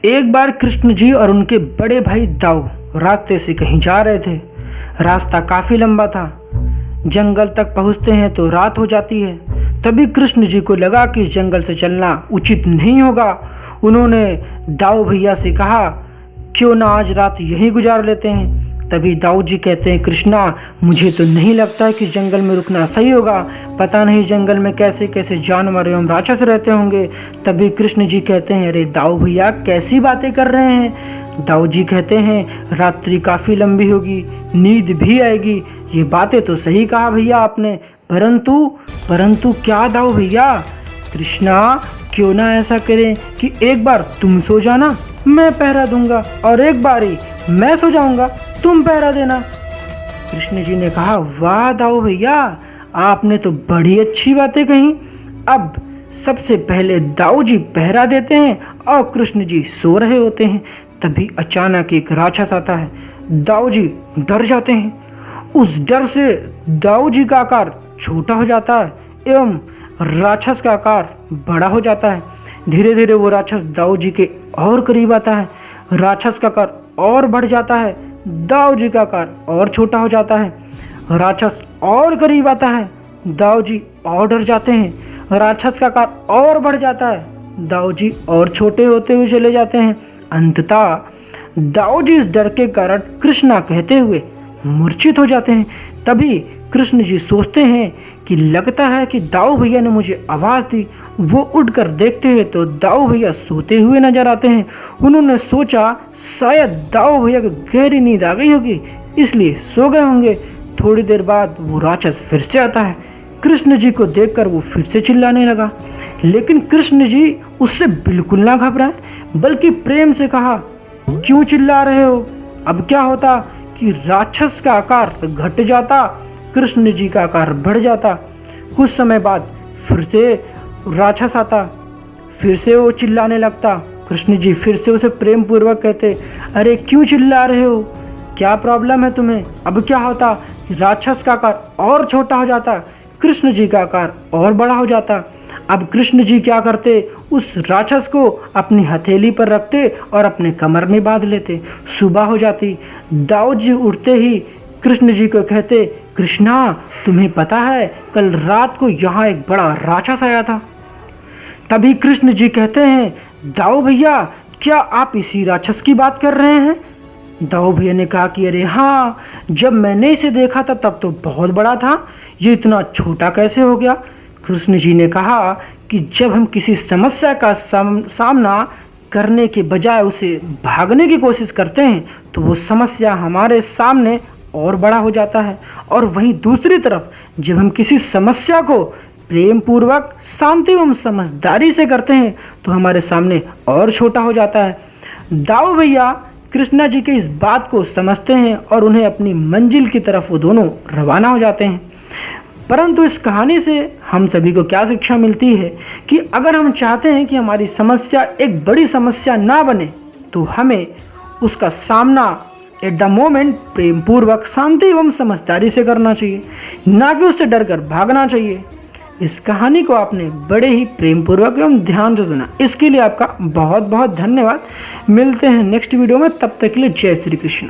एक बार कृष्ण जी और उनके बड़े भाई दाऊ रास्ते से कहीं जा रहे थे। रास्ता काफ़ी लंबा था। जंगल तक पहुंचते हैं तो रात हो जाती है। तभी कृष्ण जी को लगा कि इस जंगल से चलना उचित नहीं होगा। उन्होंने दाऊ भैया से कहा, क्यों ना आज रात यहीं गुजार लेते हैं। तभी दाऊ जी कहते हैं, कृष्णा मुझे तो नहीं लगता कि जंगल में रुकना सही होगा। पता नहीं जंगल में कैसे कैसे जानवर एवं राक्षस रहते होंगे। तभी कृष्ण जी कहते हैं, अरे दाऊ भैया कैसी बातें कर रहे हैं। दाऊ जी कहते हैं, रात्रि काफ़ी लंबी होगी, नींद भी आएगी। ये बातें तो सही कहा भैया आपने, परंतु क्या दाऊ भैया। कृष्णा क्यों ना ऐसा करें कि एक बार तुम सो जाना, मैं पहरा दूंगा, और एक बारी मैं सो जाऊंगा, तुम पहरा देना। कृष्ण जी ने कहा, वाह दाऊ भैया, आपने तो बड़ी अच्छी बातें कही। अब सबसे पहले दाऊ जी पहरा देते हैं और कृष्ण जी सो रहे होते हैं। तभी अचानक एक राक्षस आता है। दाऊ जी डर जाते हैं। उस डर से दाऊ जी का आकार छोटा हो जाता है एवं राक्षस का आकार बड़ा हो जाता है। धीरे धीरे वो राक्षस दाऊ जी के और करीब आता है। राक्षस का आकार और बढ़ जाता है, दाऊ जी का आकार और छोटा हो जाता है। राक्षस और करीब आता है, दाऊ जी और डर जाते हैं। राक्षस का आकार और बढ़ जाता है, दाऊ जी और छोटे होते हुए चले जाते हैं। अंततः दाऊ जी इस डर के कारण कृष्णा कहते हुए मूर्छित हो जाते हैं। तभी कृष्ण जी सोचते हैं कि लगता है कि दाऊ भैया ने मुझे आवाज़ दी। वो उठकर देखते हैं तो दाऊ भैया सोते हुए नजर आते हैं। उन्होंने सोचा शायद दाऊ भैया को गहरी नींद आ गई होगी, इसलिए सो गए होंगे। थोड़ी देर बाद वो राक्षस फिर से आता है। कृष्ण जी को देखकर वो फिर से चिल्लाने लगा, लेकिन कृष्ण जी उससे बिल्कुल ना घबराए, बल्कि प्रेम से कहा, क्यों चिल्ला रहे हो। अब क्या होता कि राक्षस का आकार घट जाता, कृष्ण जी का आकार बढ़ जाता। कुछ समय बाद फिर से राक्षस आता, फिर से वो चिल्लाने लगता। कृष्ण जी फिर से उसे प्रेम पूर्वक कहते, अरे क्यों चिल्ला रहे हो, क्या प्रॉब्लम है तुम्हें। अब क्या होता कि राक्षस का आकार और छोटा हो जाता, कृष्ण जी का आकार और बड़ा हो जाता। अब कृष्ण जी क्या करते, उस राक्षस को अपनी हथेली पर रखते और अपने कमर में बांध लेते। सुबह हो जाती। दाऊ जी उठते ही कृष्ण जी को कहते, कृष्णा तुम्हें पता है कल रात को यहाँ एक बड़ा राक्षस आया था। तभी कृष्ण जी कहते हैं, दाऊ भैया क्या आप इसी राक्षस की बात कर रहे हैं। दाऊ भैया ने कहा कि अरे हाँ, जब मैंने इसे देखा था तब तो बहुत बड़ा था, ये इतना छोटा कैसे हो गया। कृष्ण जी ने कहा कि जब हम किसी समस्या का सामना करने के बजाय उसे भागने की कोशिश करते हैं तो वो समस्या हमारे सामने और बड़ा हो जाता है, और वहीं दूसरी तरफ जब हम किसी समस्या को प्रेम पूर्वक शांति एवं समझदारी से करते हैं तो हमारे सामने और छोटा हो जाता है। दाऊ भैया कृष्णा जी के इस बात को समझते हैं और उन्हें अपनी मंजिल की तरफ वो दोनों रवाना हो जाते हैं। परंतु इस कहानी से हम सभी को क्या शिक्षा मिलती है कि अगर हम चाहते हैं कि हमारी समस्या एक बड़ी समस्या ना बने तो हमें उसका सामना एट द मोमेंट प्रेम पूर्वक शांति एवं समझदारी से करना चाहिए, ना कि उससे डरकर भागना चाहिए। इस कहानी को आपने बड़े ही प्रेम पूर्वक एवं ध्यान से सुना, इसके लिए आपका बहुत बहुत धन्यवाद। मिलते हैं नेक्स्ट वीडियो में, तब तक के लिए जय श्री कृष्ण।